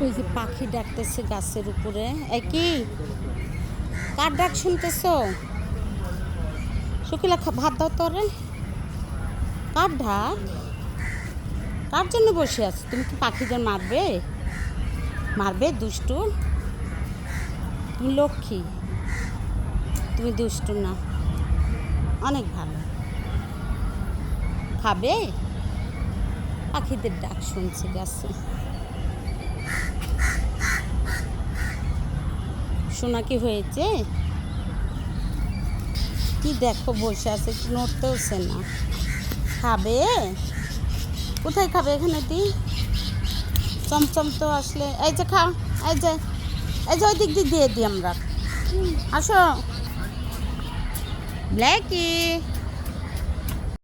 ওই যে পাখি ডাকতেছে গাছের উপরে। একই কার ডাক শুনতেছ? শুকিলা ভাত দাও তোরে। কার ডাক? কার জন্য বসে আছো? তুমি কি পাখিদের মারবে? মারবে দুষ্টু? তুমি লক্ষ্মী, তুমি দুষ্টু না, অনেক ভালো। খাবে? পাখিদের ডাক শুনছে গাছে। শোনা কি হয়েছে? কি দেখো বসে আছে, একটু নড়তেওছে না। খাবে? কোথায় খাবে? এখানে দি। চমচম তো আসলে এই যে খাও, এই যে ওই দিক দিয়ে দিয়ে দিই আমরা। আসো ব্ল্যাকি।